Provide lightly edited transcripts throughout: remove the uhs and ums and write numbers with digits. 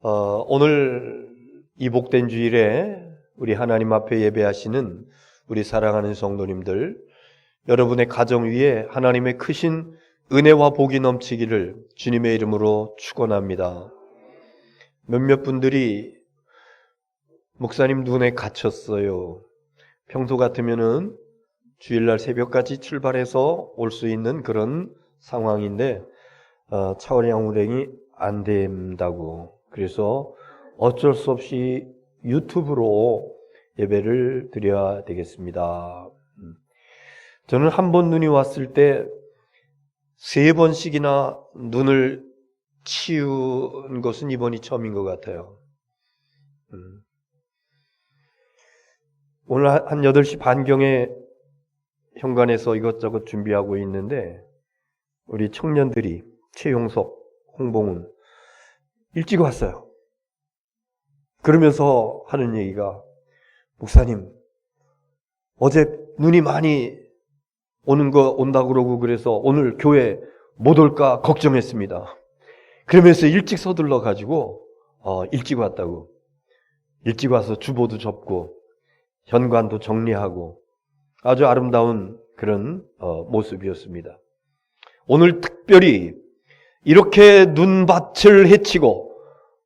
오늘 이 복된 주일에 우리 하나님 앞에 예배하시는 우리 사랑하는 성도님들, 여러분의 가정 위에 하나님의 크신 은혜와 복이 넘치기를 주님의 이름으로 축원합니다. 몇몇 분들이 목사님 눈에 갇혔어요. 평소 같으면은 주일날 새벽까지 출발해서 올 수 있는 그런 상황인데 차원양 운행이 안 된다고, 그래서 어쩔 수 없이 유튜브로 예배를 드려야 되겠습니다. 저는 한 번 눈이 왔을 때 3번씩이나 눈을 치운 것은 이번이 처음인 것 같아요. 오늘 한 8시 반경에 현관에서 이것저것 준비하고 있는데 우리 청년들이 최용석, 홍봉훈 일찍 왔어요. 그러면서 하는 얘기가, 목사님 어제 눈이 많이 온다고 그러고 그래서 오늘 교회 못 올까 걱정했습니다. 그러면서 일찍 서둘러 가지고 일찍 왔다고. 일찍 와서 주보도 접고 현관도 정리하고 아주 아름다운 그런 모습이었습니다. 오늘 특별히 이렇게 눈밭을 헤치고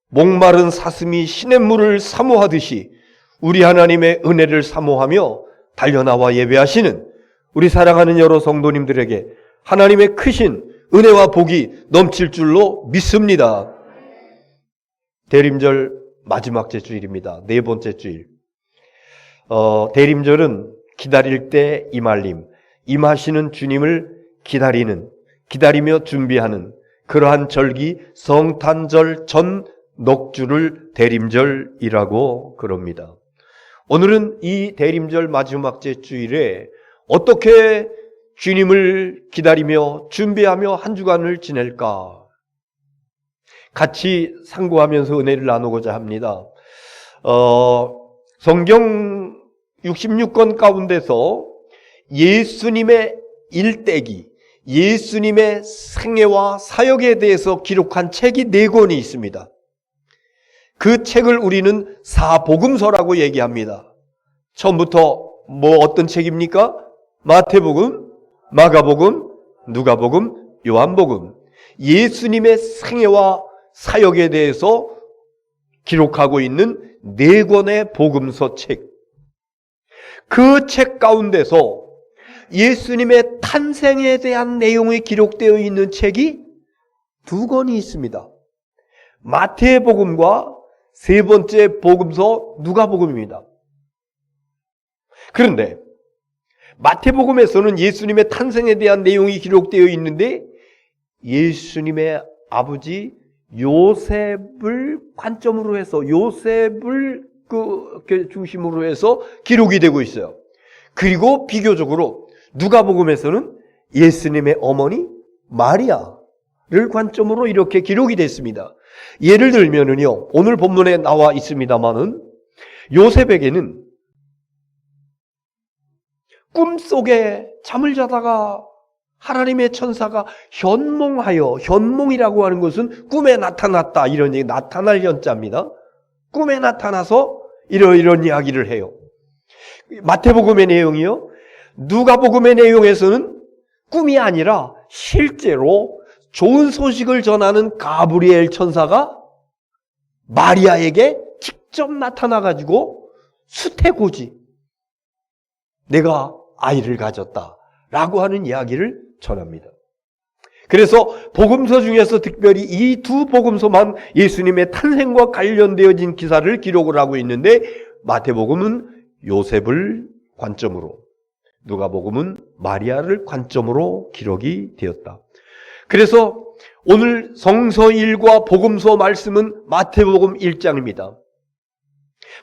목마른 사슴이 시냇물을 사모하듯이 우리 하나님의 은혜를 사모하며 달려나와 예배하시는 우리 사랑하는 여러 성도님들에게 하나님의 크신 은혜와 복이 넘칠 줄로 믿습니다. 대림절 마지막 주일입니다. 4번째 주일. 대림절은 기다릴 때 임할림, 임하시는 주님을 기다리며 준비하는 그러한 절기, 성탄절 전 넉주를 대림절이라고 그럽니다. 오늘은 이 대림절 마지막 주일에 어떻게 주님을 기다리며 준비하며 한 주간을 지낼까? 같이 상고하면서 은혜를 나누고자 합니다. 성경 66권 가운데서 예수님의 일대기, 예수님의 생애와 사역에 대해서 기록한 책이 4권이 있습니다. 그 책을 우리는 사복음서라고 얘기합니다. 처음부터 어떤 책입니까? 마태복음, 마가복음, 누가복음, 요한복음. 예수님의 생애와 사역에 대해서 기록하고 있는 4권의 복음서 책. 그 책 가운데서 예수님의 탄생에 대한 내용이 기록되어 있는 책이 2권이 있습니다. 마태복음과 3번째 복음서 누가복음입니다. 그런데 마태복음에서는 예수님의 탄생에 대한 내용이 기록되어 있는데 예수님의 아버지 요셉을 관점으로 해서, 요셉을 중심으로 해서 기록이 되고 있어요. 그리고 비교적으로 누가복음에서는 예수님의 어머니 마리아를 관점으로 이렇게 기록이 됐습니다. 예를 들면은요, 오늘 본문에 나와 있습니다만은 요셉에게는 꿈속에 잠을 자다가 하나님의 천사가 현몽이라고 하는 것은 꿈에 나타났다, 이런 얘기, 나타날 현자입니다. 꿈에 나타나서 이런 이야기를 해요. 마태복음의 내용이요, 누가복음의 내용에서는 꿈이 아니라 실제로 좋은 소식을 전하는 가브리엘 천사가 마리아에게 직접 나타나가지고 수태고지, 내가 아이를 가졌다라고 하는 이야기를 전합니다. 그래서 복음서 중에서 특별히 이 2 복음서만 예수님의 탄생과 관련되어진 기사를 기록을 하고 있는데, 마태복음은 요셉을 관점으로, 누가복음은 마리아를 관점으로 기록이 되었다. 그래서 오늘 성서일과 복음서 말씀은 마태복음 1장입니다.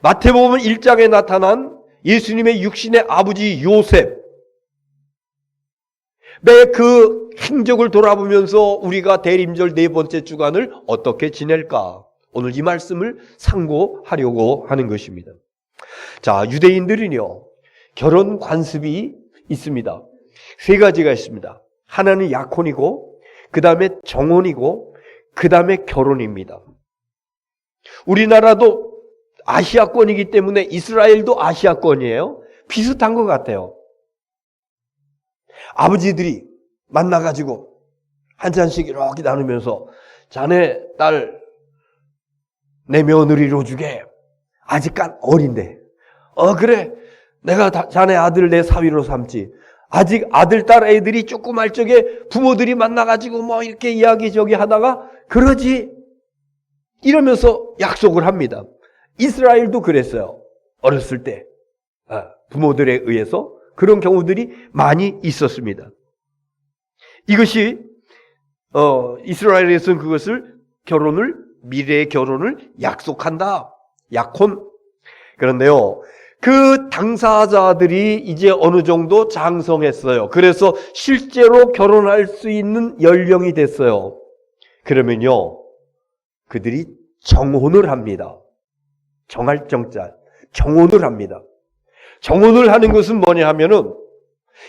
마태복음 1장에 나타난 예수님의 육신의 아버지 요셉의 그 행적을 돌아보면서 우리가 대림절 4번째 주간을 어떻게 지낼까? 오늘 이 말씀을 상고하려고 하는 것입니다. 자, 유대인들은요, 결혼 관습이 있습니다. 3가지가 있습니다. 하나는 약혼이고, 그 다음에 정혼이고, 그 다음에 결혼입니다. 우리나라도 아시아권이기 때문에 이스라엘도 아시아권이에요. 비슷한 것 같아요. 아버지들이 만나가지고 한 잔씩 이렇게 나누면서 자네 딸 내 며느리로 주게. 아직 어린데. 그래. 내가 자네 아들 내 사위로 삼지. 아직 아들, 딸 애들이 조그말 적에 부모들이 만나가지고 뭐 이렇게 이야기 저기 하다가 그러지. 이러면서 약속을 합니다. 이스라엘도 그랬어요. 어렸을 때. 부모들에 의해서 그런 경우들이 많이 있었습니다. 이것이, 이스라엘에서는 그것을 미래의 결혼을 약속한다. 약혼. 그런데요, 그 당사자들이 이제 어느 정도 장성했어요. 그래서 실제로 결혼할 수 있는 연령이 됐어요. 그러면요, 그들이 정혼을 합니다. 정할 정자, 정혼을 합니다. 정혼을 하는 것은 뭐냐 하면은,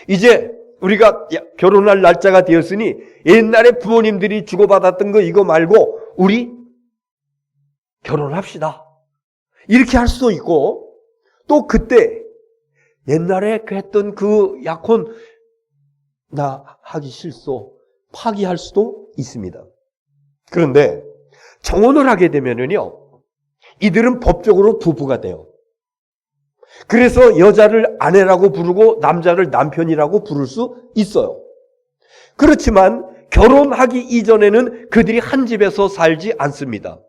이제 우리가 결혼할 날짜가 되었으니 옛날에 부모님들이 주고받았던 거 이거 말고 우리 결혼합시다. 이렇게 할 수도 있고, 또 그때 옛날에 했던 그 약혼 나 하기 싫소 파기할 수도 있습니다. 그런데 정혼을 하게 되면은요, 이들은 법적으로 부부가 돼요. 그래서 여자를 아내라고 부르고 남자를 남편이라고 부를 수 있어요. 그렇지만 결혼하기 이전에는 그들이 한 집에서 살지 않습니다.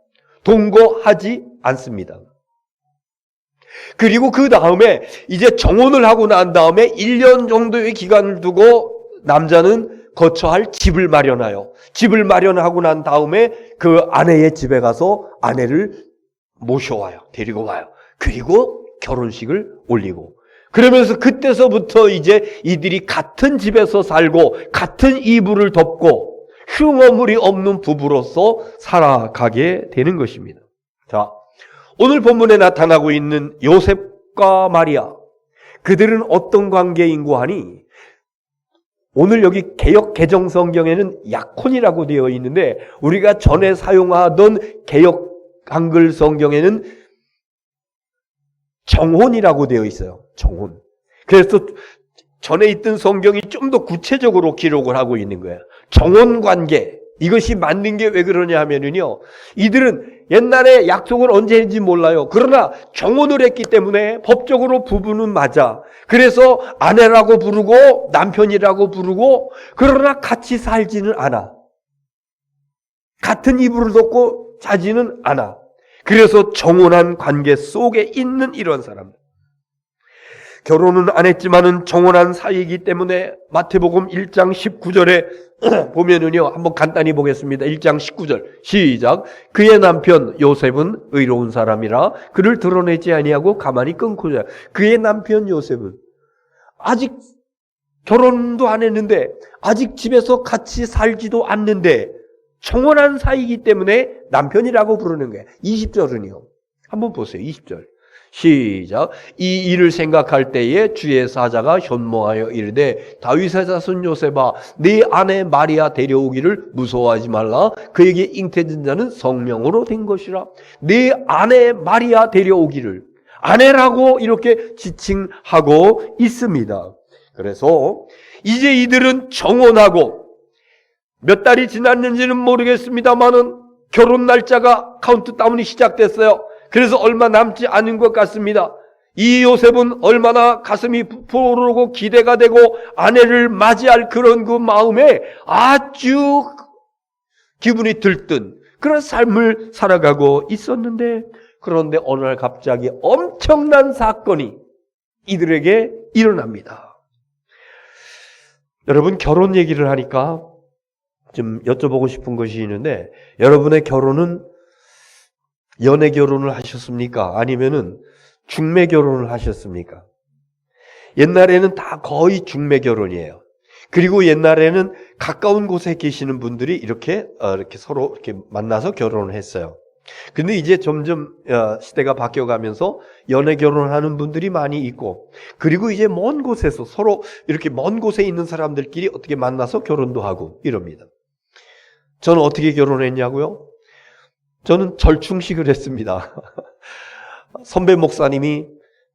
동거하지 않습니다. 그리고 그 다음에 이제 정혼을 하고 난 다음에 1년 정도의 기간을 두고 남자는 거처할 집을 마련해요. 집을 마련하고 난 다음에 그 아내의 집에 가서 아내를 모셔와요. 데리고 와요. 그리고 결혼식을 올리고, 그러면서 그때서부터 이제 이들이 같은 집에서 살고 같은 이불을 덮고 흉어물이 없는 부부로서 살아가게 되는 것입니다. 자, 오늘 본문에 나타나고 있는 요셉과 마리아, 그들은 어떤 관계인고 하니, 오늘 여기 개역 개정 성경에는 약혼이라고 되어 있는데 우리가 전에 사용하던 개역 한글 성경에는 정혼이라고 되어 있어요. 정혼. 그래서 전에 있던 성경이 좀 더 구체적으로 기록을 하고 있는 거예요. 정혼 관계. 이것이 맞는 게 왜 그러냐 하면은요, 이들은 옛날에 약속을 언제 했는지 몰라요. 그러나 정혼을 했기 때문에 법적으로 부부는 맞아. 그래서 아내라고 부르고 남편이라고 부르고, 그러나 같이 살지는 않아. 같은 이불을 덮고 자지는 않아. 그래서 정혼한 관계 속에 있는 이런 사람들. 결혼은 안 했지만은 정혼한 사이이기 때문에 마태복음 1장 19절에 보면은요, 한번 간단히 보겠습니다. 1장 19절 시작. 그의 남편 요셉은 의로운 사람이라 그를 드러내지 아니하고 가만히 끊고 자. 그의 남편 요셉은 아직 결혼도 안 했는데, 아직 집에서 같이 살지도 않는데 정혼한 사이이기 때문에 남편이라고 부르는 거예요. 20절은요. 한번 보세요. 20절. 시작. 이 일을 생각할 때에 주의 사자가 현몽하여 이르되 다윗의 자손 요셉아, 네 아내 마리아 데려오기를 무서워하지 말라. 그에게 잉태된 자는 성령으로 된 것이라. 네 아내 마리아 데려오기를, 아내라고 이렇게 지칭하고 있습니다. 그래서 이제 이들은 정혼하고 몇 달이 지났는지는 모르겠습니다만은 결혼 날짜가 카운트다운이 시작됐어요. 그래서 얼마 남지 않은 것 같습니다. 이 요셉은 얼마나 가슴이 부풀어오르고 기대가 되고 아내를 맞이할 그런 그 마음에 아주 기분이 들뜬 그런 삶을 살아가고 있었는데, 그런데 어느 날 갑자기 엄청난 사건이 이들에게 일어납니다. 여러분, 결혼 얘기를 하니까 좀 여쭤보고 싶은 것이 있는데, 여러분의 결혼은 연애 결혼을 하셨습니까? 아니면은 중매 결혼을 하셨습니까? 옛날에는 다 거의 중매 결혼이에요. 그리고 옛날에는 가까운 곳에 계시는 분들이 이렇게 서로 이렇게 만나서 결혼을 했어요. 근데 이제 점점 시대가 바뀌어가면서 연애 결혼을 하는 분들이 많이 있고, 그리고 이제 먼 곳에서 서로 이렇게 먼 곳에 있는 사람들끼리 어떻게 만나서 결혼도 하고 이럽니다. 저는 어떻게 결혼했냐고요? 저는 절충식을 했습니다. 선배 목사님이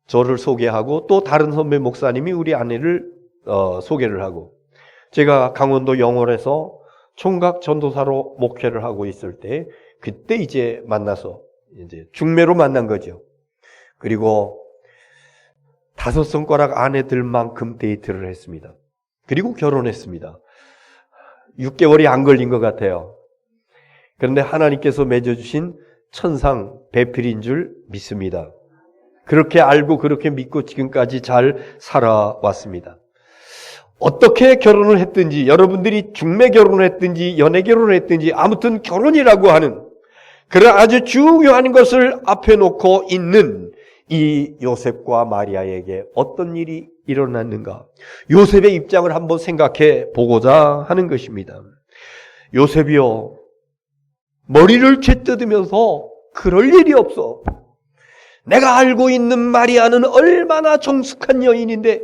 저를 소개하고 또 다른 선배 목사님이 우리 아내를 소개를 하고, 제가 강원도 영월에서 총각 전도사로 목회를 하고 있을 때 그때 이제 만나서 이제 중매로 만난 거죠. 그리고 5손가락 안에 들 만큼 데이트를 했습니다. 그리고 결혼했습니다. 6개월이 안 걸린 것 같아요. 그런데 하나님께서 맺어주신 천상 배필인 줄 믿습니다. 그렇게 알고 그렇게 믿고 지금까지 잘 살아왔습니다. 어떻게 결혼을 했든지, 여러분들이 중매 결혼을 했든지 연애 결혼을 했든지, 아무튼 결혼이라고 하는 그런 아주 중요한 것을 앞에 놓고 있는 이 요셉과 마리아에게 어떤 일이 일어났는가, 요셉의 입장을 한번 생각해 보고자 하는 것입니다. 요셉이요, 머리를 죄뜯으면서 그럴 일이 없어. 내가 알고 있는 마리아는 얼마나 정숙한 여인인데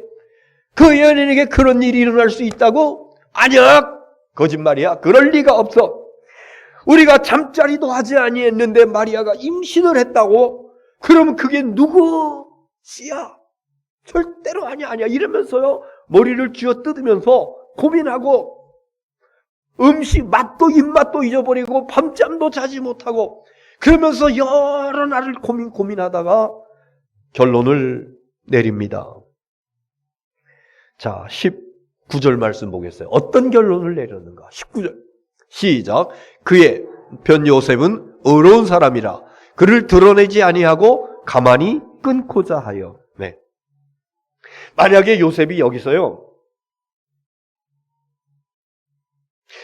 그 여인에게 그런 일이 일어날 수 있다고? 아니야, 거짓말이야. 그럴 리가 없어. 우리가 잠자리도 하지 아니했는데 마리아가 임신을 했다고? 그러면 그게 누구 씨야? 절대로 아니야. 이러면서요, 머리를 쥐어 뜯으면서 고민하고, 음식 맛도 입맛도 잊어버리고 밤잠도 자지 못하고, 그러면서 여러 날을 고민하다가 결론을 내립니다. 자, 19절 말씀 보겠어요. 어떤 결론을 내렸는가? 19절 시작. 그의 편 요셉은 의로운 사람이라 그를 드러내지 아니하고 가만히 끊고자 하여. 네. 만약에 요셉이 여기서요,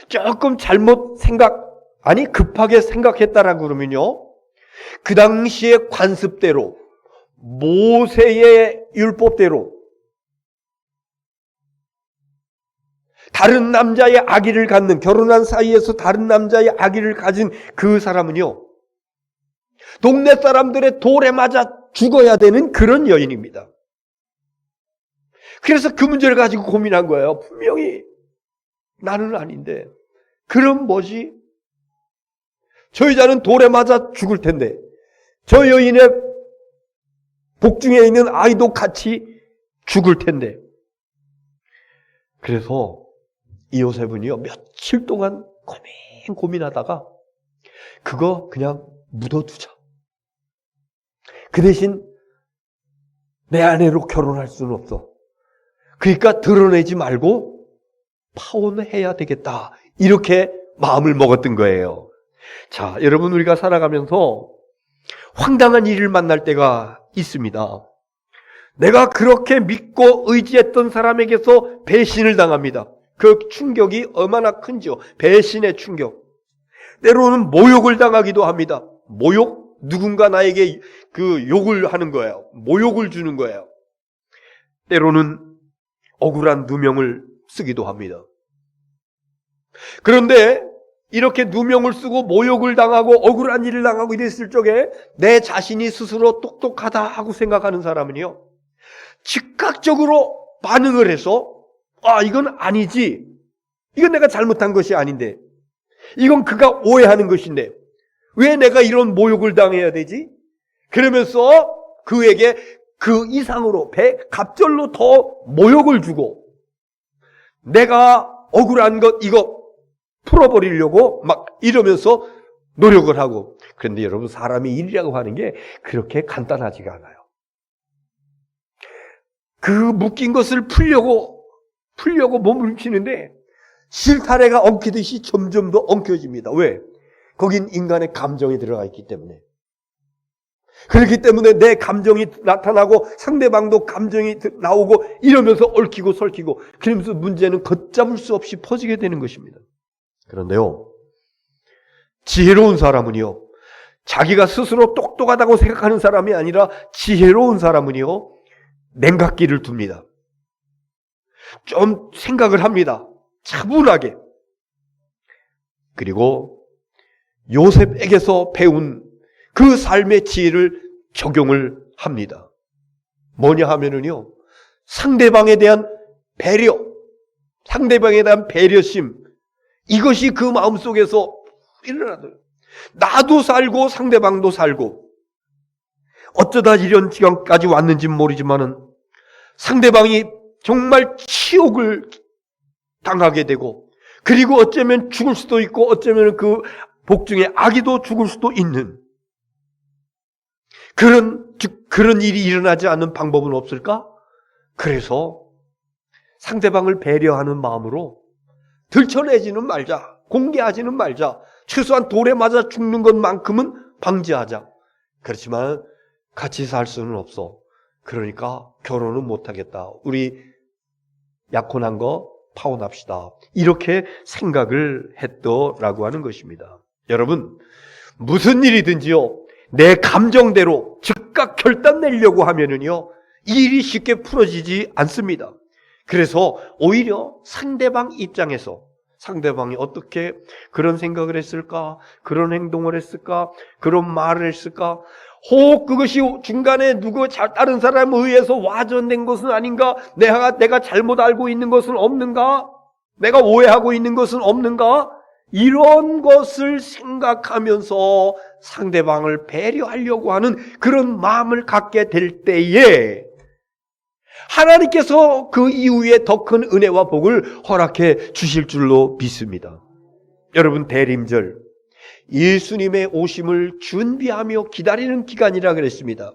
조금 급하게 생각했다라고 그러면요, 그 당시의 관습대로, 모세의 율법대로 다른 남자의 아기를 갖는, 결혼한 사이에서 다른 남자의 아기를 가진 그 사람은요, 동네 사람들의 돌에 맞아 죽어야 되는 그런 여인입니다. 그래서 그 문제를 가지고 고민한 거예요. 분명히 나는 아닌데, 그럼 뭐지? 저 여자는 돌에 맞아 죽을 텐데, 저 여인의 복중에 있는 아이도 같이 죽을 텐데. 그래서 이 요셉은요, 며칠 동안 고민하다가 그거 그냥 묻어두자. 그 대신 내 아내로 결혼할 수는 없어. 그러니까 드러내지 말고 파혼해야 되겠다. 이렇게 마음을 먹었던 거예요. 자, 여러분, 우리가 살아가면서 황당한 일을 만날 때가 있습니다. 내가 그렇게 믿고 의지했던 사람에게서 배신을 당합니다. 그 충격이 얼마나 큰지요. 배신의 충격. 때로는 모욕을 당하기도 합니다. 모욕? 누군가 나에게 그 욕을 하는 거예요. 모욕을 주는 거예요. 때로는 억울한 누명을 쓰기도 합니다. 그런데 이렇게 누명을 쓰고 모욕을 당하고 억울한 일을 당하고 이랬을 적에 내 자신이 스스로 똑똑하다 하고 생각하는 사람은요, 즉각적으로 반응을 해서, 이건 아니지. 이건 내가 잘못한 것이 아닌데. 이건 그가 오해하는 것인데. 왜 내가 이런 모욕을 당해야 되지? 그러면서 그에게 그 이상으로 갑절로 더 모욕을 주고, 내가 억울한 것 이거 풀어버리려고 막 이러면서 노력을 하고. 그런데 여러분, 사람이 일이라고 하는 게 그렇게 간단하지가 않아요. 그 묶인 것을 풀려고 몸을 훔치는데 실타래가 엉키듯이 점점 더 엉켜집니다. 왜? 거긴 인간의 감정이 들어가 있기 때문에. 그렇기 때문에 내 감정이 나타나고 상대방도 감정이 나오고 이러면서 얽히고 설키고, 그러면서 문제는 걷잡을 수 없이 퍼지게 되는 것입니다. 그런데요, 지혜로운 사람은요, 자기가 스스로 똑똑하다고 생각하는 사람이 아니라 지혜로운 사람은요, 냉각기를 둡니다. 좀 생각을 합니다. 차분하게. 그리고 요셉에게서 배운 그 삶의 지혜를 적용을 합니다. 뭐냐 하면은요, 상대방에 대한 배려, 상대방에 대한 배려심, 이것이 그 마음속에서 일어나더라고요. 나도 살고 상대방도 살고 어쩌다 이런 지경까지 왔는지 모르지만은 상대방이 정말 치욕을 당하게 되고 그리고 어쩌면 죽을 수도 있고 어쩌면 그 복중에 아기도 죽을 수도 있는 그런 일이 일어나지 않는 방법은 없을까? 그래서 상대방을 배려하는 마음으로 들춰내지는 말자, 공개하지는 말자, 최소한 돌에 맞아 죽는 것만큼은 방지하자. 그렇지만 같이 살 수는 없어. 그러니까 결혼은 못하겠다. 우리 약혼한 거 파혼합시다. 이렇게 생각을 했더라고 하는 것입니다. 여러분, 무슨 일이든지요, 내 감정대로 즉각 결단 내려고 하면은요, 이 일이 쉽게 풀어지지 않습니다. 그래서 오히려 상대방 입장에서 상대방이 어떻게 그런 생각을 했을까? 그런 행동을 했을까? 그런 말을 했을까? 혹 그것이 중간에 다른 사람에 의해서 와전된 것은 아닌가? 내가 잘못 알고 있는 것은 없는가? 내가 오해하고 있는 것은 없는가? 이런 것을 생각하면서 상대방을 배려하려고 하는 그런 마음을 갖게 될 때에 하나님께서 그 이후에 더 큰 은혜와 복을 허락해 주실 줄로 믿습니다. 여러분, 대림절 예수님의 오심을 준비하며 기다리는 기간이라 그랬습니다.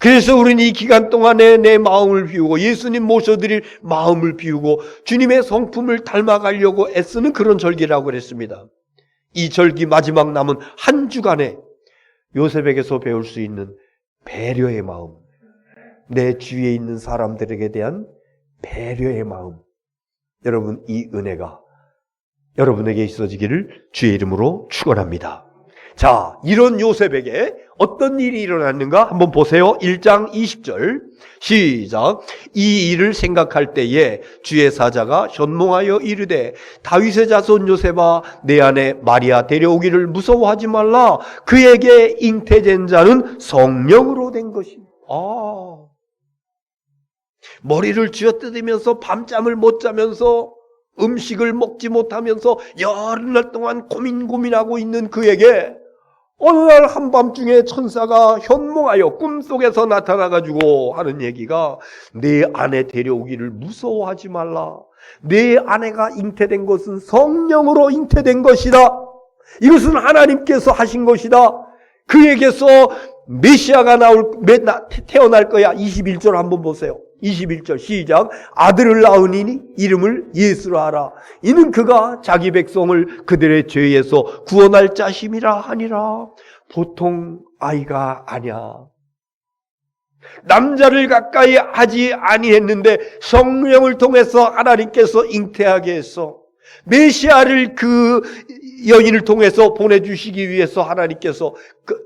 그래서 우리는 이 기간 동안에 내 마음을 비우고 예수님 모셔드릴 마음을 비우고 주님의 성품을 닮아가려고 애쓰는 그런 절기라고 그랬습니다. 이 절기 마지막 남은 한 주간에 요셉에게서 배울 수 있는 배려의 마음, 내 주위에 있는 사람들에게 대한 배려의 마음, 여러분, 이 은혜가 여러분에게 있어지기를 주의 이름으로 축원합니다. 자, 이런 요셉에게 어떤 일이 일어났는가 한번 보세요. 1장 20절 시작. 이 일을 생각할 때에 주의 사자가 현몽하여 이르되 다윗의 자손 요셉아, 내 아내 마리아 데려오기를 무서워하지 말라. 그에게 잉태된 자는 성령으로 된 것이다. 머리를 쥐어뜯으면서 밤잠을 못 자면서 음식을 먹지 못하면서 열흘 동안 고민하고 있는 그에게 어느 날 한밤중에 천사가 현몽하여 꿈속에서 나타나가지고 하는 얘기가 내 아내 데려오기를 무서워하지 말라. 내 아내가 잉태된 것은 성령으로 잉태된 것이다. 이것은 하나님께서 하신 것이다. 그에게서 메시아가 태어날 거야. 21절 한번 보세요. 21절 시작. 아들을 낳으니 이름을 예수로 하라. 이는 그가 자기 백성을 그들의 죄에서 구원할 자심이라 하니라. 보통 아이가 아니야. 남자를 가까이 하지 아니했는데 성령을 통해서 하나님께서 잉태하게 했어. 메시아를 그 여인을 통해서 보내주시기 위해서 하나님께서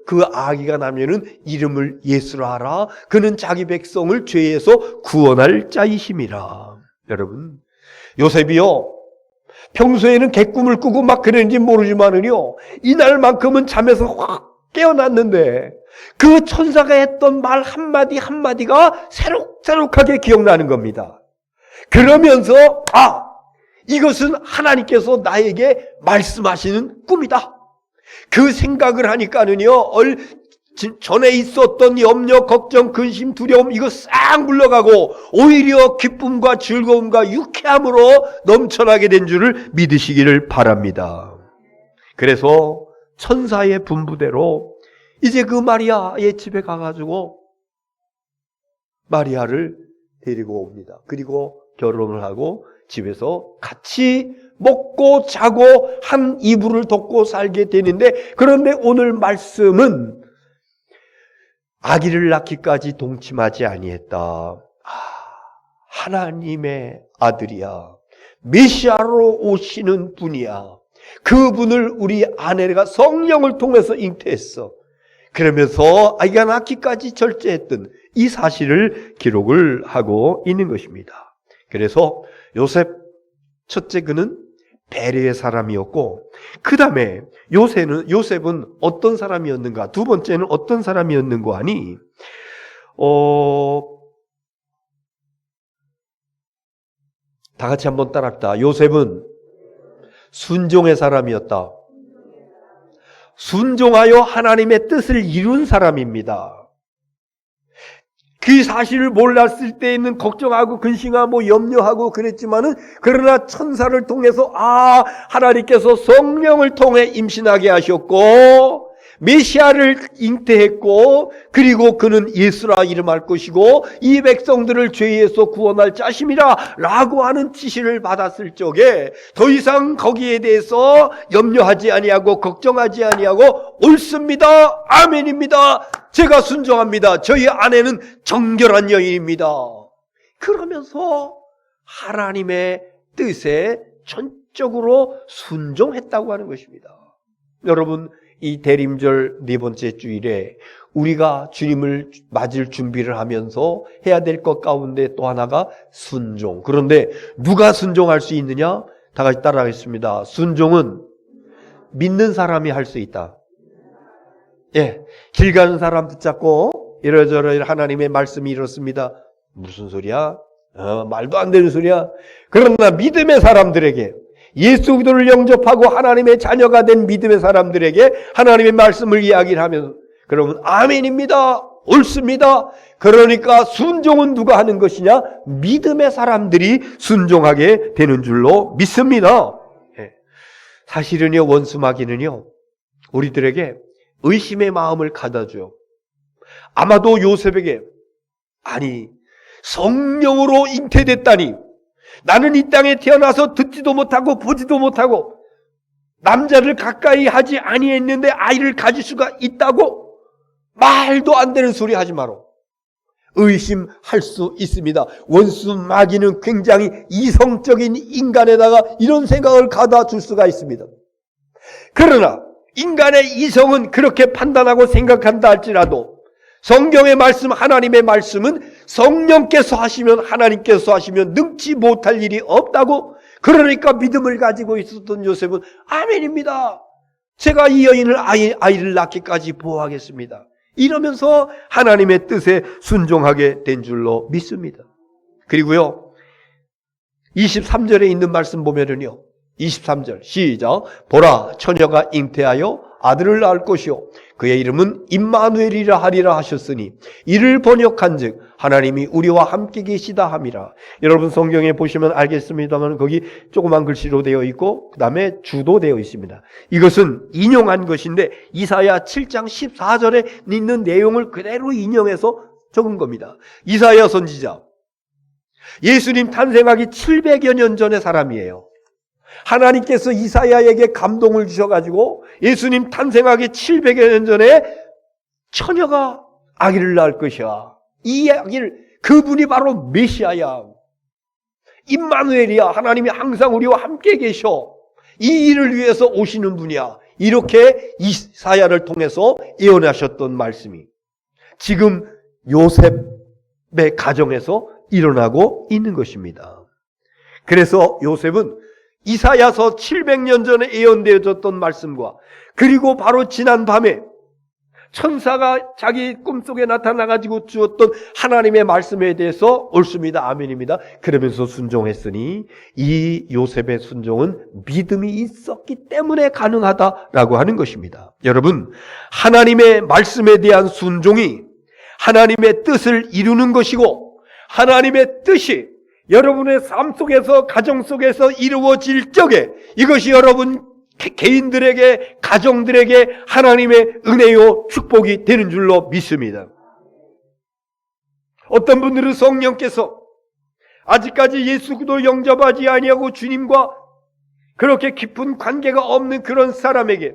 그 아기가 나면은 이름을 예수로 하라. 그는 자기 백성을 죄에서 구원할 자이심이라. 여러분, 요셉이요, 평소에는 개꿈을 꾸고 막 그랬는지 모르지만은요, 이날만큼은 잠에서 확 깨어났는데 그 천사가 했던 말 한마디 한마디가 새록새록하게 기억나는 겁니다. 그러면서 이것은 하나님께서 나에게 말씀하시는 꿈이다. 그 생각을 하니까는요, 전에 있었던 염려, 걱정, 근심, 두려움 이거 싹 물러가고 오히려 기쁨과 즐거움과 유쾌함으로 넘쳐나게 된 줄을 믿으시기를 바랍니다. 그래서 천사의 분부대로 이제 그 마리아의 집에 가가지고 마리아를 데리고 옵니다. 그리고 결혼을 하고 집에서 같이 먹고 자고 한 이불을 덮고 살게 되는데, 그런데 오늘 말씀은 아기를 낳기까지 동침하지 아니했다. 하나님의 아들이야. 메시아로 오시는 분이야. 그분을 우리 아내가 성령을 통해서 잉태했어. 그러면서 아기가 낳기까지 절제했던 이 사실을 기록을 하고 있는 것입니다. 그래서 요셉, 첫째 그는 배려의 사람이었고, 그 다음에 요셉은 어떤 사람이었는가? 두 번째는 어떤 사람이었는가 하니, 다 같이 한번 따라합시다. 요셉은 순종의 사람이었다. 순종하여 하나님의 뜻을 이룬 사람입니다. 그 사실을 몰랐을 때에는 걱정하고 근심하고 염려하고 그랬지만은, 그러나 천사를 통해서 하나님께서 성령을 통해 임신하게 하셨고 메시아를 잉태했고, 그리고 그는 예수라 이름할 것이고 이 백성들을 죄에서 구원할 자심이라 라고 하는 지시를 받았을 적에 더 이상 거기에 대해서 염려하지 아니하고 걱정하지 아니하고, 옳습니다, 아멘입니다, 제가 순종합니다, 저희 아내는 정결한 여인입니다, 그러면서 하나님의 뜻에 전적으로 순종했다고 하는 것입니다. 여러분, 이 대림절 네 번째 주일에 우리가 주님을 맞을 준비를 하면서 해야 될 것 가운데 또 하나가 순종. 그런데 누가 순종할 수 있느냐? 다 같이 따라하겠습니다. 순종은 믿는 사람이 할 수 있다. 예, 길 가는 사람 붙잡고 이러저러 하나님의 말씀이 이렇습니다. 무슨 소리야? 말도 안 되는 소리야. 그러나 믿음의 사람들에게, 예수 그리스도를 영접하고 하나님의 자녀가 된 믿음의 사람들에게 하나님의 말씀을 이야기를 하면, 그러면 아멘입니다, 옳습니다. 그러니까 순종은 누가 하는 것이냐? 믿음의 사람들이 순종하게 되는 줄로 믿습니다. 사실은요, 원수마귀는요, 우리들에게 의심의 마음을 가져줘요. 아마도 요셉에게, 아니 성령으로 잉태됐다니, 나는 이 땅에 태어나서 듣지도 못하고 보지도 못하고 남자를 가까이 하지 아니했는데 아이를 가질 수가 있다고? 말도 안 되는 소리 하지 마라. 의심할 수 있습니다. 원수 마귀는 굉장히 이성적인 인간에다가 이런 생각을 가다 줄 수가 있습니다. 그러나 인간의 이성은 그렇게 판단하고 생각한다 할지라도 성경의 말씀, 하나님의 말씀은 성령께서 하시면, 하나님께서 하시면 능치 못할 일이 없다고. 그러니까 믿음을 가지고 있었던 요셉은 아멘입니다, 제가 이 여인을 아이를 낳기까지 보호하겠습니다, 이러면서 하나님의 뜻에 순종하게 된 줄로 믿습니다. 그리고요, 23절에 있는 말씀 보면은요, 23절 시작. 보라, 처녀가 잉태하여 아들을 낳을 것이요 그의 이름은 임마누엘이라 하리라 하셨으니, 이를 번역한즉 하나님이 우리와 함께 계시다 함이라. 여러분 성경에 보시면 알겠습니다만 거기 조그만 글씨로 되어 있고 그 다음에 주도 되어 있습니다. 이것은 인용한 것인데 이사야 7장 14절에 있는 내용을 그대로 인용해서 적은 겁니다. 이사야 선지자, 예수님 탄생하기 700여 년 전의 사람이에요. 하나님께서 이사야에게 감동을 주셔가지고 예수님 탄생하기 700여 년 전에 처녀가 아기를 낳을 것이야. 이 아기를, 그분이 바로 메시아야, 임마누엘이야, 하나님이 항상 우리와 함께 계셔, 이 일을 위해서 오시는 분이야. 이렇게 이사야를 통해서 예언하셨던 말씀이 지금 요셉의 가정에서 일어나고 있는 것입니다. 그래서 요셉은 이사야서 700년 전에 예언되어졌던 말씀과, 그리고 바로 지난 밤에 천사가 자기 꿈속에 나타나가지고 주었던 하나님의 말씀에 대해서 옳습니다, 아멘입니다, 그러면서 순종했으니 이 요셉의 순종은 믿음이 있었기 때문에 가능하다라고 하는 것입니다. 여러분, 하나님의 말씀에 대한 순종이 하나님의 뜻을 이루는 것이고, 하나님의 뜻이 여러분의 삶 속에서, 가정 속에서 이루어질 적에 이것이 여러분 개인들에게, 가정들에게 하나님의 은혜요 축복이 되는 줄로 믿습니다. 어떤 분들은 성령께서 아직까지 예수 그리스도 영접하지 아니하고 주님과 그렇게 깊은 관계가 없는 그런 사람에게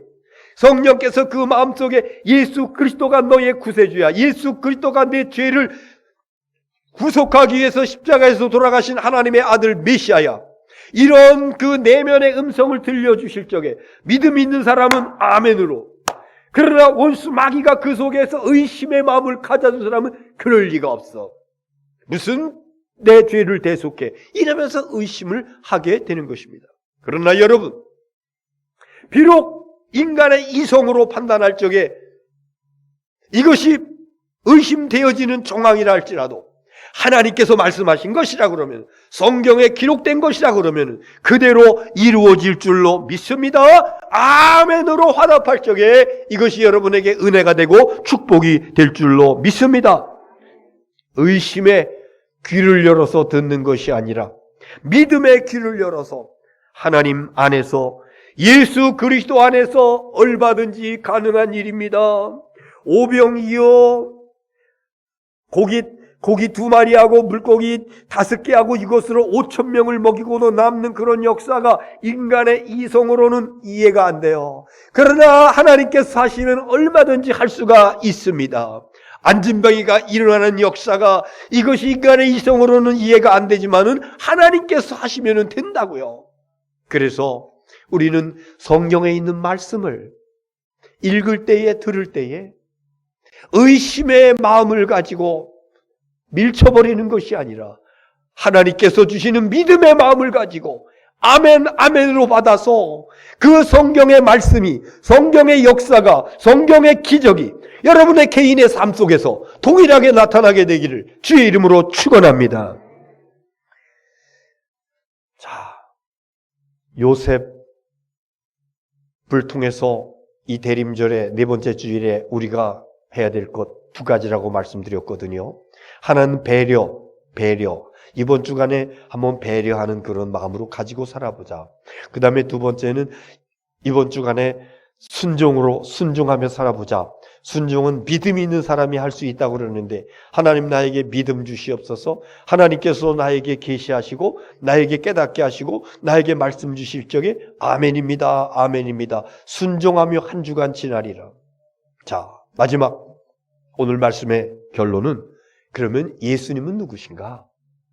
성령께서 그 마음속에 예수 그리스도가 너의 구세주야, 예수 그리스도가 내 죄를 구속하기 위해서 십자가에서 돌아가신 하나님의 아들 메시아야, 이런 그 내면의 음성을 들려주실 적에 믿음 있는 사람은 아멘으로, 그러나 원수 마귀가 그 속에서 의심의 마음을 가져준 사람은 그럴 리가 없어, 무슨 내 죄를 대속해, 이러면서 의심을 하게 되는 것입니다. 그러나 여러분, 비록 인간의 이성으로 판단할 적에 이것이 의심되어지는 정황이라 할지라도 하나님께서 말씀하신 것이라 그러면, 성경에 기록된 것이라 그러면 그대로 이루어질 줄로 믿습니다. 아멘으로 화답할 적에 이것이 여러분에게 은혜가 되고 축복이 될 줄로 믿습니다. 의심의 귀를 열어서 듣는 것이 아니라 믿음의 귀를 열어서 하나님 안에서, 예수 그리스도 안에서 얼마든지 가능한 일입니다. 오병이여, 고기 2마리하고 물고기 5개하고 이것으로 5,000명을 먹이고도 남는 그런 역사가 인간의 이성으로는 이해가 안 돼요. 그러나 하나님께서 하시면 얼마든지 할 수가 있습니다. 안진병이가 일어나는 역사가, 이것이 인간의 이성으로는 이해가 안 되지만은 하나님께서 하시면 된다고요. 그래서 우리는 성경에 있는 말씀을 읽을 때에, 들을 때에 의심의 마음을 가지고 밀쳐버리는 것이 아니라 하나님께서 주시는 믿음의 마음을 가지고 아멘, 아멘으로 받아서 그 성경의 말씀이, 성경의 역사가, 성경의 기적이 여러분의 개인의 삶 속에서 동일하게 나타나게 되기를 주의 이름으로 축원합니다. 자, 요셉을 통해서 이 대림절의 4번째 주일에 우리가 해야 될 것 2가지라고 말씀드렸거든요. 하나는 배려. 이번 주간에 한번 배려하는 그런 마음으로 가지고 살아보자. 그 다음에 2번째는 이번 주간에 순종하며 살아보자. 순종은 믿음이 있는 사람이 할 수 있다고 그러는데, 하나님 나에게 믿음 주시옵소서. 하나님께서 나에게 계시하시고 나에게 깨닫게 하시고 나에게 말씀 주실 적에 아멘입니다, 아멘입니다. 순종하며 한 주간 지나리라. 자, 마지막 오늘 말씀의 결론은, 그러면 예수님은 누구신가?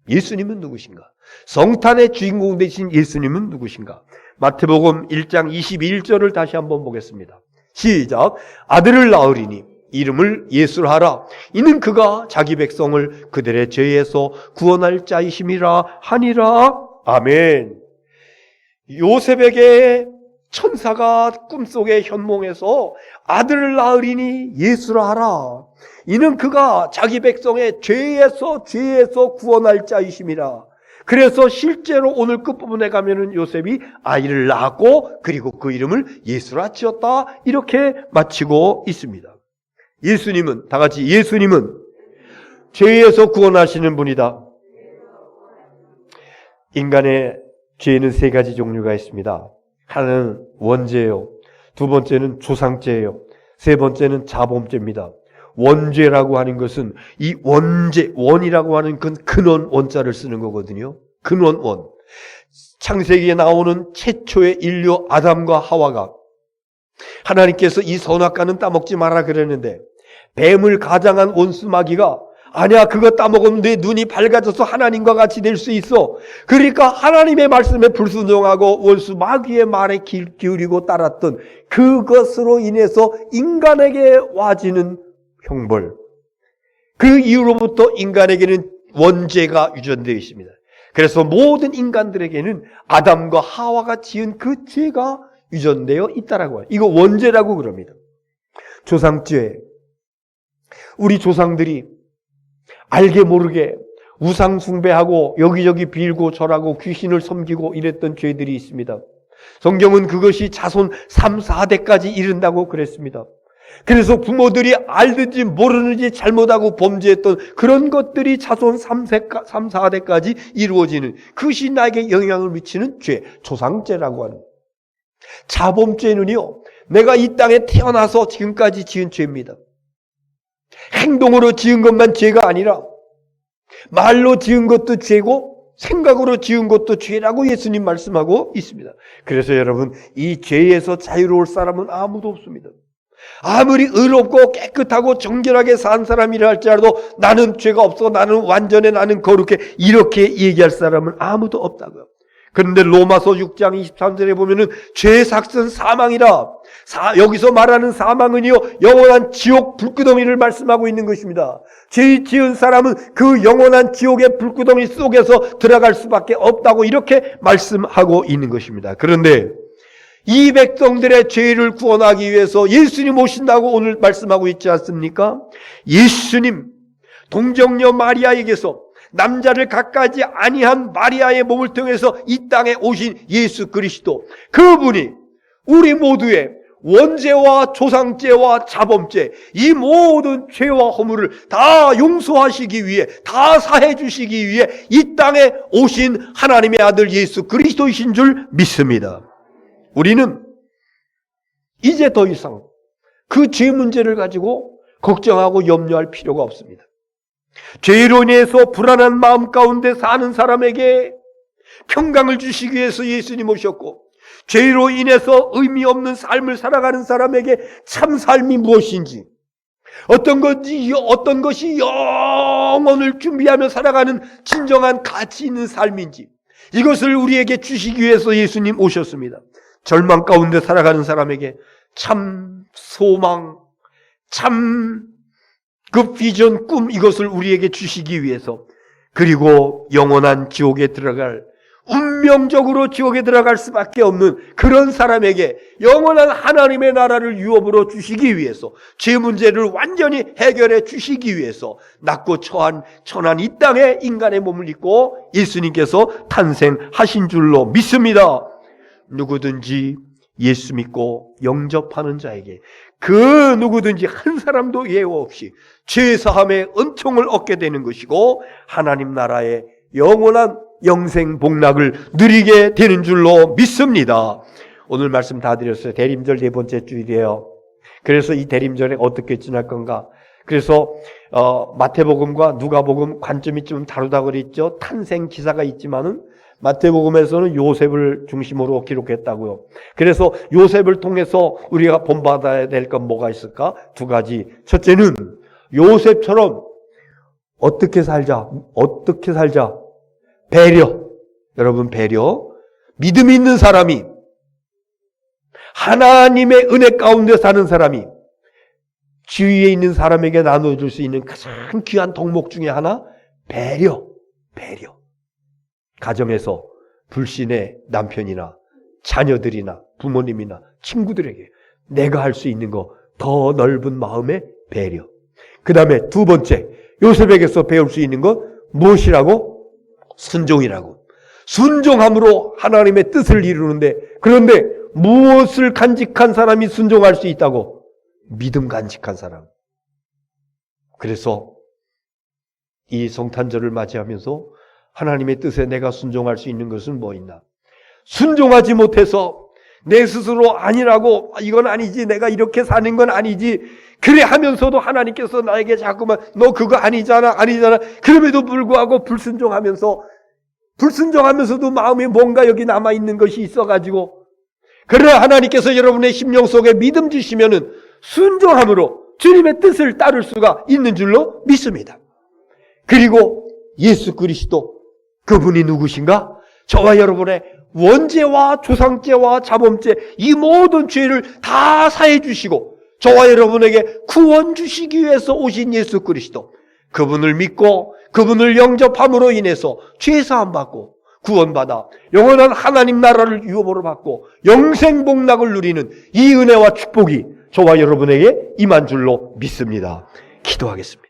예수님은 누구신가? 성탄의 주인공 되신 예수님은 누구신가? 마태복음 1장 21절을 다시 한번 보겠습니다. 시작. 아들을 낳으리니 이름을 예수라 하라. 이는 그가 자기 백성을 그들의 죄에서 구원할 자이심이라 하니라. 아멘. 요셉에게 천사가 꿈속에 현몽해서 아들을 낳으리니 예수라 하라. 이는 그가 자기 백성의 죄에서 구원할 자이심이라. 그래서 실제로 오늘 끝부분에 가면은 요셉이 아이를 낳았고 그리고 그 이름을 예수라 지었다, 이렇게 마치고 있습니다. 예수님은, 다 같이 예수님은 죄에서 구원하시는 분이다. 인간의 죄는 3가지 종류가 있습니다. 하나는 원죄예요. 2번째는 조상죄예요. 3번째는 자범죄입니다. 원죄라고 하는 것은 이 원이라고 하는 그 근원 원자를 쓰는 거거든요. 근원 원. 창세기에 나오는 최초의 인류 아담과 하와가 하나님께서 이 선악과는 따먹지 마라 그랬는데, 뱀을 가장한 원수 마귀가 아니야, 그거 따먹으면 내 눈이 밝아져서 하나님과 같이 될 수 있어. 그러니까 하나님의 말씀에 불순종하고 원수 마귀의 말에 귀 기울이고 따랐던 그것으로 인해서 인간에게 와지는 형벌, 그 이후로부터 인간에게는 원죄가 유전되어 있습니다. 그래서 모든 인간들에게는 아담과 하와가 지은 그 죄가 유전되어 있다라고 해요. 이거 원죄라고 그럽니다. 조상죄. 우리 조상들이 알게 모르게 우상 숭배하고 여기저기 빌고 절하고 귀신을 섬기고 이랬던 죄들이 있습니다. 성경은 그것이 자손 3, 4대까지 이른다고 그랬습니다. 그래서 부모들이 알든지 모르는지 잘못하고 범죄했던 그런 것들이 자손 3, 4대까지 이루어지는, 그것이 나에게 영향을 미치는 죄, 조상죄라고 하는. 자범죄는요, 내가 이 땅에 태어나서 지금까지 지은 죄입니다. 행동으로 지은 것만 죄가 아니라 말로 지은 것도 죄고 생각으로 지은 것도 죄라고 예수님 말씀하고 있습니다. 그래서 여러분, 이 죄에서 자유로울 사람은 아무도 없습니다. 아무리 의롭고 깨끗하고 정결하게 산 사람이라 할지라도 나는 죄가 없어, 나는 완전해, 나는 거룩해, 이렇게 얘기할 사람은 아무도 없다고요. 그런데 로마서 6장 23절에 보면은 죄의 삭은 사망이라. 여기서 말하는 사망은요, 영원한 지옥 불구덩이를 말씀하고 있는 것입니다. 죄 지은 사람은 그 영원한 지옥의 불구덩이 속에서 들어갈 수밖에 없다고 이렇게 말씀하고 있는 것입니다. 그런데 이 백성들의 죄를 구원하기 위해서 예수님 오신다고 오늘 말씀하고 있지 않습니까? 예수님, 동정녀 마리아에게서 남자를 갖가지 아니한 마리아의 몸을 통해서 이 땅에 오신 예수 그리스도, 그분이 우리 모두의 원죄와 조상죄와 자범죄, 이 모든 죄와 허물을 다 용서하시기 위해, 다 사해 주시기 위해 이 땅에 오신 하나님의 아들 예수 그리스도이신 줄 믿습니다. 우리는 이제 더 이상 그 죄 문제를 가지고 걱정하고 염려할 필요가 없습니다. 죄로 인해서 불안한 마음 가운데 사는 사람에게 평강을 주시기 위해서 예수님 오셨고, 죄로 인해서 의미 없는 삶을 살아가는 사람에게 참 삶이 무엇인지, 어떤 것이 영혼을 준비하며 살아가는 진정한 가치 있는 삶인지, 이것을 우리에게 주시기 위해서 예수님 오셨습니다. 절망 가운데 살아가는 사람에게 참 소망, 참 그 비전, 꿈, 이것을 우리에게 주시기 위해서, 그리고 영원한 지옥에 들어갈, 운명적으로 지옥에 들어갈 수밖에 없는 그런 사람에게 영원한 하나님의 나라를 유업으로 주시기 위해서, 죄 문제를 완전히 해결해 주시기 위해서 낮고 천한 이 땅에 인간의 몸을 입고 예수님께서 탄생하신 줄로 믿습니다. 누구든지 예수 믿고 영접하는 자에게 그 누구든지 한 사람도 예외 없이 죄사함의 은총을 얻게 되는 것이고, 하나님 나라의 영원한 영생 복락을 누리게 되는 줄로 믿습니다. 오늘 말씀 다 드렸어요. 대림절 네 번째 주일이에요. 그래서 이 대림절에 어떻게 지날 건가? 그래서 마태복음과 누가복음 관점이 좀 다르다고 그랬죠. 탄생 기사가 있지만은 마태복음에서는 요셉을 중심으로 기록했다고요. 그래서 요셉을 통해서 우리가 본받아야 될 건 뭐가 있을까? 두 가지. 첫째는 요셉처럼 어떻게 살자? 배려. 여러분, 배려. 믿음이 있는 사람이, 하나님의 은혜 가운데 사는 사람이 주위에 있는 사람에게 나눠줄 수 있는 가장 귀한 덕목 중에 하나, 배려. 가정에서 불신의 남편이나 자녀들이나 부모님이나 친구들에게 내가 할 수 있는 거, 더 넓은 마음의 배려. 그 다음에 두 번째, 요셉에게서 배울 수 있는 것 무엇이라고? 순종이라고. 순종함으로 하나님의 뜻을 이루는데, 그런데 무엇을 간직한 사람이 순종할 수 있다고? 믿음 간직한 사람. 그래서 이 성탄절을 맞이하면서 하나님의 뜻에 내가 순종할 수 있는 것은 뭐 있나? 순종하지 못해서 내 스스로 아니라고, 이건 아니지, 내가 이렇게 사는 건 아니지, 그래 하면서도 하나님께서 나에게 자꾸만 너 그거 아니잖아. 그럼에도 불구하고 불순종하면서도 마음에 뭔가 여기 남아있는 것이 있어가지고, 그러나 하나님께서 여러분의 심령 속에 믿음 주시면은 순종함으로 주님의 뜻을 따를 수가 있는 줄로 믿습니다. 그리고 예수 그리스도, 그분이 누구신가? 저와 여러분의 원죄와 조상죄와 자범죄, 이 모든 죄를 다 사해 주시고 저와 여러분에게 구원 주시기 위해서 오신 예수 그리스도, 그분을 믿고 그분을 영접함으로 인해서 죄사함 받고 구원받아 영원한 하나님 나라를 유업으로 받고 영생 복락을 누리는 이 은혜와 축복이 저와 여러분에게 임한 줄로 믿습니다. 기도하겠습니다.